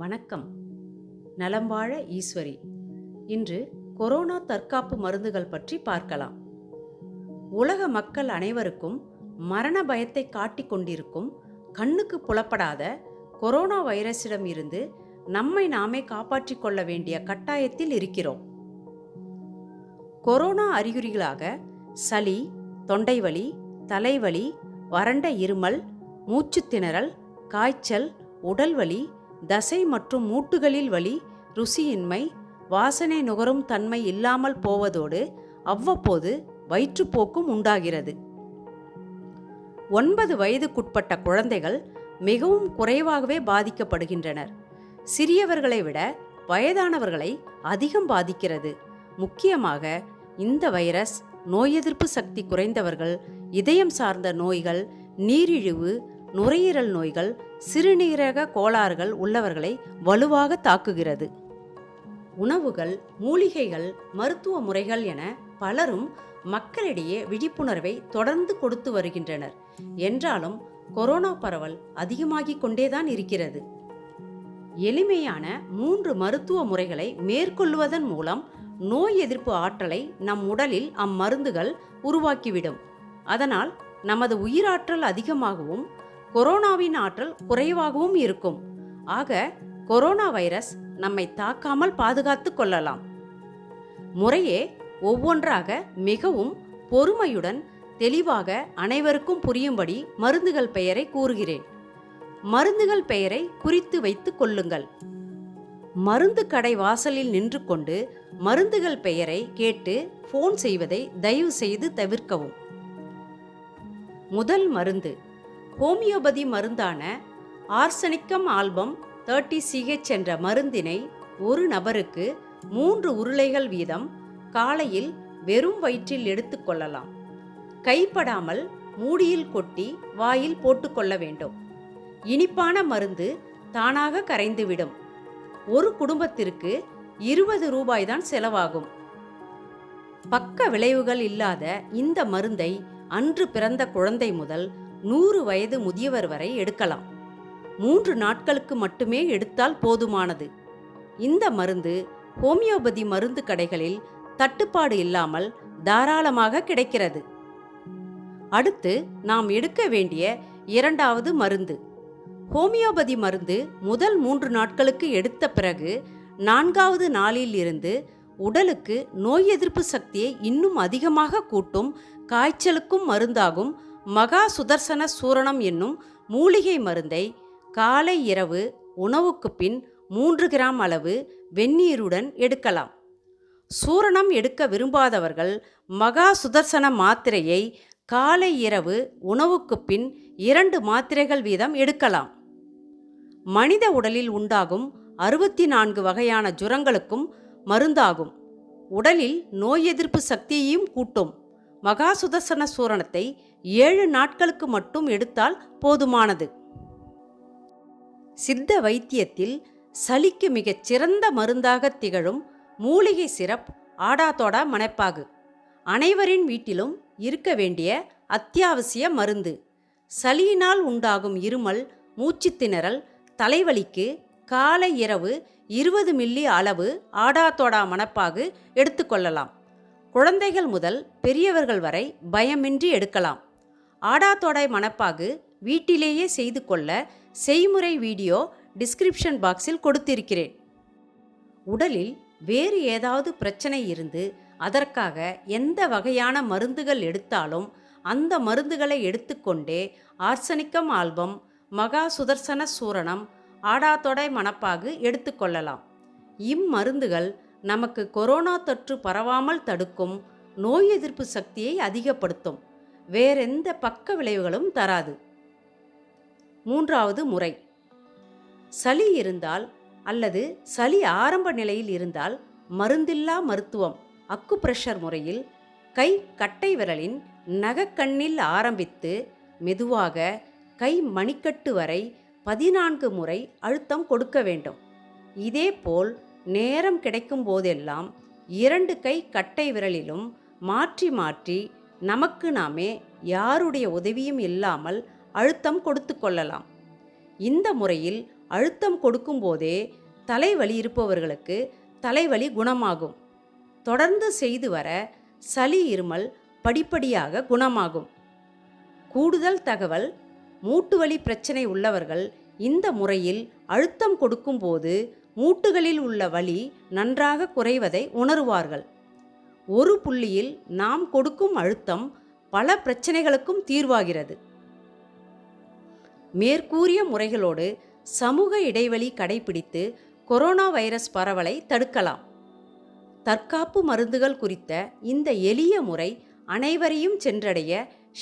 வணக்கம். நலம் வாழ ஈஸ்வரி. இன்று கொரோனா தற்காப்பு மருந்துகள் பற்றி பார்க்கலாம். உலக மக்கள் அனைவருக்கும் மரண பயத்தை காட்டிக் கொண்டிருக்கும் கண்ணுக்கு புலப்படாத கொரோனா வைரஸிடம் இருந்து நம்மை நாமே காப்பாற்றிக் கொள்ள வேண்டிய கட்டாயத்தில் இருக்கிறோம். கொரோனா அறிகுறிகளாக சளி, தொண்டை வலி, தலைவலி, வறண்ட இருமல், மூச்சு திணறல், காய்ச்சல், உடல் வலி, தசை மற்றும் மூட்டுகளில் வலி, ருசியின்மை, வாசனை நுகரும் தன்மை இல்லாமல் போவதோடு அவ்வப்போது வயிற்றுப்போக்கும் உண்டாகிறது. 9 வயதுக்குட்பட்ட குழந்தைகள் மிகவும் குறைவாகவே பாதிக்கப்படுகின்றனர். சிறியவர்களை விட வயதானவர்களை அதிகம் பாதிக்கிறது. முக்கியமாக இந்த வைரஸ் நோய் எதிர்ப்பு சக்தி குறைந்தவர்கள், இதயம் சார்ந்த நோய்கள், நீரிழிவு, நுரையீரல் நோய்கள், சிறுநீரக கோளாறுகள் உள்ளவர்களை வலுவாக தாக்குகிறது. உணவுகள், மூலிகைகள், மருத்துவ முறைகள் என பலரும் மக்களிடையே விழிப்புணர்வை தொடர்ந்து கொடுத்து வருகின்றனர். என்றாலும் கொரோனா பரவல் அதிகமாகிக் கொண்டேதான் இருக்கிறது. எளிமையான 3 மருத்துவ முறைகளை மேற்கொள்வதன் மூலம் நோய் எதிர்ப்பு ஆற்றலை நம் உடலில் அம்மருந்துகள் உருவாக்கிவிடும். அதனால் நமது உயிராற்றல் அதிகமாகவும் கொரோனாவின் ஆற்றல் குறைவாகவும் இருக்கும். ஆக கொரோனா வைரஸ் நம்மை தாக்காமல் பாதுகாத்து கொள்ளலாம். முறையே ஒவ்வொன்றாக மிகவும் பொறுமையுடன் தெளிவாக அனைவருக்கும் புரியும்படி மருந்துகள் பெயரை கூறுகிறேன். மருந்துகள் பெயரை குறித்து வைத்துக் கொள்ளுங்கள். மருந்து கடை வாசலில் நின்று கொண்டு மருந்துகள் பெயரை கேட்டு போன் செய்வதை தயவு செய்து தவிர்க்கவும். முதல் மருந்து ஹோமியோபதி மருந்தான ஆர்சனிக்கம் ஆல்பம் 30CH என்ற மருந்தினை ஒரு நபருக்கு 3 உருளைகள் வீதம் காலையில் வெறும் வயிற்றில் எடுத்துக்கொள்ளலாம். கைப்படாமல் மூடியில் கொட்டி வாயில் போட்டுக்கொள்ள வேண்டும். இனிப்பான மருந்து தானாக கரைந்துவிடும். ஒரு குடும்பத்திற்கு 20 ரூபாய் தான் செலவாகும். பக்க விளைவுகள் இல்லாத இந்த மருந்தை அன்று பிறந்த குழந்தை முதல் 100 வயது முதியவர் வரை எடுக்கலாம். 3 நாட்களுக்கு மட்டுமே எடுத்தால் போதுமானது. இந்த மருந்து ஹோமியோபதி மருந்து கடைகளில் தட்டுப்பாடு இல்லாமல் தாராளமாக கிடைக்கிறது. அடுத்து நாம் எடுக்க வேண்டிய 2வது மருந்து. ஹோமியோபதி மருந்து முதல் 3 நாட்களுக்கு எடுத்த பிறகு 4வது நாளில் இருந்து உடலுக்கு நோய் எதிர்ப்பு சக்தியை இன்னும் அதிகமாக கூட்டும் காய்ச்சலுக்கும் மருந்தாகும் மகா சுதர்சன சூரணம் என்னும் மூலிகை மருந்தை காலை இரவு உணவுக்கு பின் 3 கிராம் அளவு வெந்நீருடன் எடுக்கலாம். சூரணம் எடுக்க விரும்பாதவர்கள் மகா சுதர்சன மாத்திரையை காலை இரவு உணவுக்கு பின் 2 மாத்திரைகள் வீதம் எடுக்கலாம். மனித உடலில் உண்டாகும் 64 வகையான ஜுரங்களுக்கும் மருந்தாகும். உடலில் நோய் எதிர்ப்பு சக்தியையும் கூட்டும். மகா சுதர்சன சூரணத்தை 7 நாட்களுக்கு மட்டும் எடுத்தால் போதுமானது. சித்த வைத்தியத்தில் சளிக்கு மிகச் சிறந்த மருந்தாக திகழும் மூலிகை சிரப் ஆடாதோடா மணப்பாகு அனைவரின் வீட்டிலும் இருக்க வேண்டிய அத்தியாவசிய மருந்து. சளியினால் உண்டாகும் இருமல், மூச்சு திணறல், தலைவலிக்கு காலை இரவு 20 மில்லி அளவு ஆடாதோடா மணப்பாகு எடுத்துக்கொள்ளலாம். குழந்தைகள் முதல் பெரியவர்கள் வரை பயமின்றி எடுக்கலாம். ஆடாதோடை மணப்பாகு வீட்டிலேயே செய்து கொள்ள செய்முறை வீடியோ டிஸ்கிரிப்ஷன் பாக்ஸில் கொடுத்திருக்கிறேன். உடலில் வேறு ஏதாவது பிரச்சனை இருந்து அதற்காக எந்த வகையான மருந்துகள் எடுத்தாலும் அந்த மருந்துகளை எடுத்துக்கொண்டே ஆர்சனிக்கம் ஆல்பம், மகா சுதர்சன சூரணம், ஆடாதொடை மணப்பாகு எடுத்துக்கொள்ளலாம். இம்மருந்துகள் நமக்கு கொரோனா தொற்று பரவாமல் தடுக்கும், நோய் எதிர்ப்பு சக்தியை அதிகப்படுத்தும். வேறெந்த பக்க விளைவுகளும் தராது. 3வது முறை. சளி இருந்தால் அல்லது சளி ஆரம்ப நிலையில் இருந்தால் மருந்தில்லா மருத்துவம் அக்குப்ரெஷர் முறையில் கை கட்டை விரலின் நகக்கண்ணில் ஆரம்பித்து மெதுவாக கை மணிக்கட்டு வரை 14 முறை அழுத்தம் கொடுக்க வேண்டும். இதேபோல் நேரம் கிடைக்கும் போதெல்லாம் 2 கை கட்டை விரலிலும் மாற்றி மாற்றி நமக்கு நாமே யாருடைய உதவியும் இல்லாமல் அழுத்தம் கொடுத்து கொள்ளலாம். இந்த முறையில் அழுத்தம் கொடுக்கும்போதே தலைவலி இருப்பவர்களுக்கு தலைவலி குணமாகும். தொடர்ந்து செய்து வர சளி இருமல் படிப்படியாக குணமாகும். கூடுதல் தகவல்: மூட்டுவலி பிரச்சனை உள்ளவர்கள் இந்த முறையில் அழுத்தம் கொடுக்கும்போது மூட்டுகளில் உள்ள வலி நன்றாக குறைவதை உணருவார்கள். ஒரு புள்ளியில் நாம் கொடுக்கும் அழுத்தம் பல பிரச்சனைகளுக்கும் தீர்வாகிறது. மேற்கூறிய முறைகளோடு சமூக இடைவெளி கடைபிடித்து கொரோனா வைரஸ் பரவலை தடுக்கலாம். தற்காப்பு மருந்துகள் குறித்த இந்த எளிய முறை அனைவரையும் சென்றடைய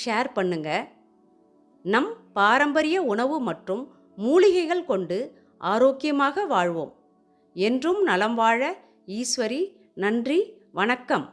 ஷேர் பண்ணுங்க. நம் பாரம்பரிய உணவு மற்றும் மூலிகைகள் கொண்டு ஆரோக்கியமாக வாழ்வோம். என்றும் நலம் வாழ ஈஸ்வரி. நன்றி, வணக்கம்.